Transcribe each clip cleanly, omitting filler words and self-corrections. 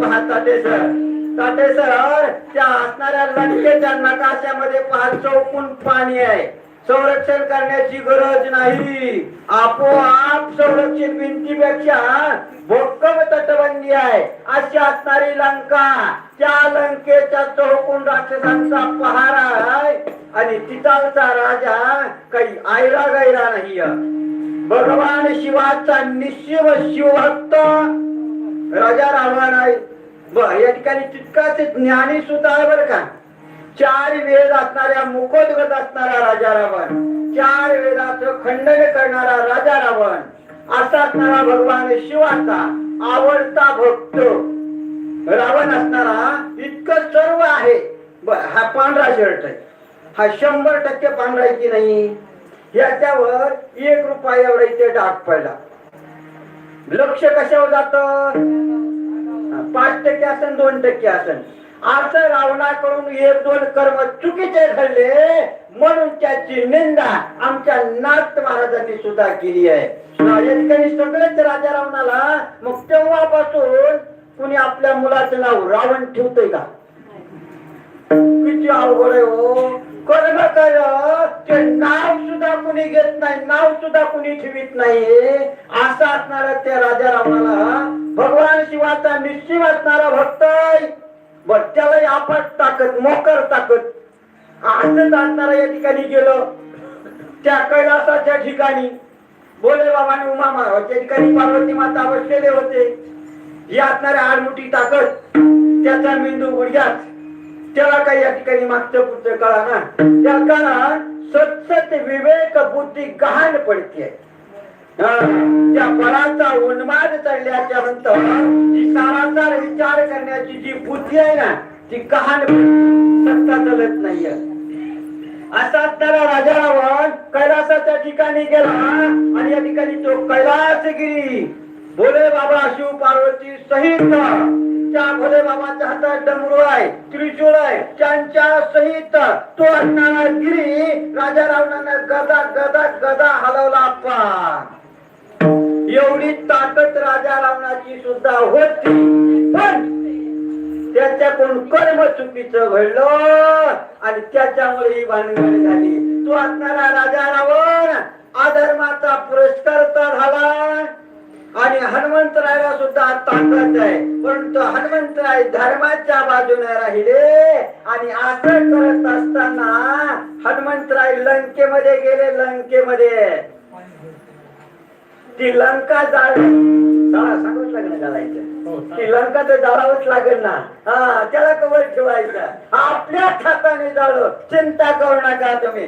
पहा ताटेसर त्या असणाऱ्या लंकेच्या नकाशामध्ये पहा चौकून पाणी आहे. संरक्षण करण्याची गरज नाही, आपोआप संरक्षण भिंतीपेक्षा भक्कम तटबंदी आहे अशी असणारी लंका. त्या लंकेच्या चौकून राक्षसांचा पहार आहे आणि तिथालचा राजा काही आयरा गैरा नाही. भगवान शिवाचा निश्चिव शिवभक्त राजा रावण आहे. या ठिकाणी तितकाच ज्ञानी सुद्धा आहे बर का. 4 वेद असणाऱ्या मुखोद्गत असणारा राजा रावण, 4 वेदाचं खंडन करणारा राजा रावण असा असणारा भगवान शिवाचा आवडता भक्त रावण असणारा इतकं सर्व आहे. हा पांढरा शर्ट आहे, हा 100% पांढरा आहे की नाही. याच्यावर 1 रुपया एवढा इथे डाग पडला. लक्ष कशावर जात, 5% असेल 2% असेल. असं रावणाकडून 1-2 कर्म चुकीचे घडले म्हणून त्याची निंदा आमच्या नाथ महाराजांनी सुद्धा केली आहे. या ठिकाणी सगळेच राजा रावणाला मग तेव्हापासून कुणी आपल्या मुलाचं नाव रावण ठेवतोय का. किती अवघड आहे हो. कर्म कर ते नाव सुद्धा कुणी घेत नाही, नाव सुद्धा कुणी ठेवीत नाही. असा असणारा त्या राजा रावणाला भगवान शिवाचा निश्चित असणारा भक्त आहे. बर त्याला आपट ताकद मोकर ताकद असंच असणारा या ठिकाणी गेलो. त्या कैलासाच्या ठिकाणी भोले बाबा आणि उमा त्या ठिकाणी पार्वती माता बसलेले होते. ही असणाऱ्या आडमुठी ताकद त्याचा मेंदू गुडघ्यात. त्याला काही या ठिकाणी मागचं पुढचं कळा ना. त्या काळात सतत विवेक बुद्धी गहाण पडते. त्या बळाचा उन्माद चढल्याच्या नंतर जी सारासार विचार करण्याची जी बुद्धी आहे ना ती गहाण सत्ता चलत नाहीये. असा असणारा राजा रावण कैलासाच्या ठिकाणी गेला आणि या ठिकाणी तो कैलासगिरी भोले बाबा शिव पार्वती सहित त्या भोले बाबाच्या हातात डमरू आहे, त्रिशूळ आहे, त्यांच्या सहित तो असणारा गिरी राजा रावणानं गदा गदा गदा हलवला. आपा एवढी ताकद राजा रावणाची सुद्धा होती, पण त्याच्याकडून कर्म चुकीचं घडलं आणि त्याच्यामुळे ही भानगड झाली. तो असणारा राजा रावण अधर्माचा पुरस्कार झाला आणि हनुमंतरायला सुद्धा ताकद आहे, परंतु हनुमंतराय धर्माच्या बाजूने राहिले. आणि असं करत असताना हनुमंतराय लंकेमध्ये गेले. लंकेमध्ये ती लंका सांगूच लागेल जाळायचं. ती लंका तर जाळावंच लागेल ना. त्याला कवर ठेवायचं आपल्याच हाताने जाळो. चिंता करू नका तुम्ही.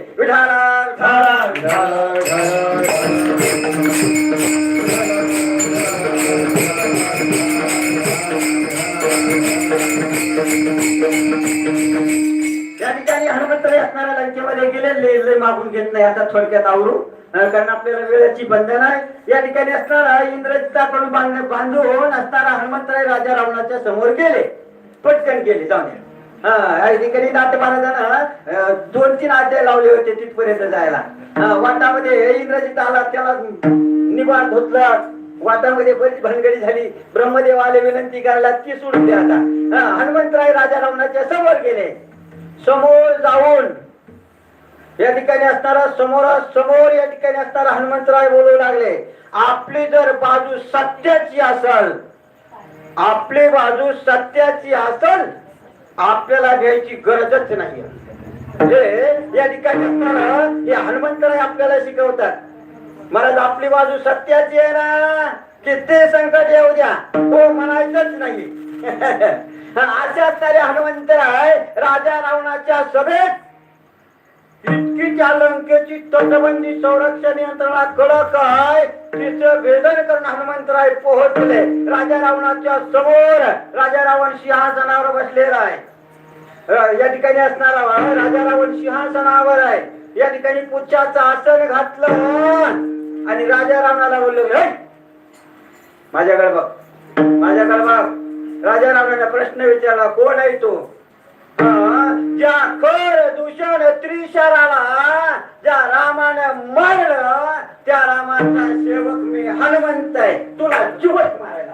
या ठिकाणी हनुमंतराय असणाऱ्या लंकेमध्ये गेले. मागून घेत नाही आता थोडक्यात आवरू, कारण आपल्याला वेळेची बंधन आहे. या ठिकाणी असणारा इंद्रजिताकडून बांधून असणारा हनुमंतराय राजा रावणाच्या समोर गेले. पटकन गेले. जाऊन या ठिकाणी नाट्य महाराजांना 2-3 अध्याय लावले होते तिथपर्यंत जायला. वाटामध्ये इंद्रजित आला, त्याला निवार धुतला. वाटामध्ये बरीच भानगडी झाली. ब्रह्मदेव आले, विनंती करायला ती सोडून द्या. आता हनुमंतराय राजा रावणाच्या समोर गेले. समोर जाऊन या ठिकाणी असणारा समोर या ठिकाणी असणारा हनुमंतराय बोलू लागले, आपली जर बाजू सत्याची असेल, आपली बाजू सत्याची असेल, आपल्याला घ्यायची गरजच नाही. या ठिकाणी असणारा हे हनुमंतराय आपल्याला शिकवतात. महाराज आपली बाजू सत्याची आहे ना, किती संकट येऊ द्या हो म्हणायचंच नाही. अशा असणारे हनुमंतराय राजा रावणाच्या सभेत इतकी त्या लंकेची तटबंदी संरक्षण यंत्रणा कडक आहे तिचं भेदन करून हनुमंतराय पोहोचले. राजा रावणाच्या समोर राजा रावण सिंहासनावर बसलेला आहे. या ठिकाणी असणारा राजा रावण सिंहासनावर आहे. या ठिकाणी पुच्छाचं आसन घातलं आणि राजा रावणाला बोललो, माझ्याकडे बघ, माझ्याकडे बघ. राजा रावणाला प्रश्न विचारला, कोण आहे तू? ज्या खर दूषण त्रिशराला ज्या रामानं मारलं त्या रामाचा सेवक मी हनुमंत आहे. तुला जीवत मारायला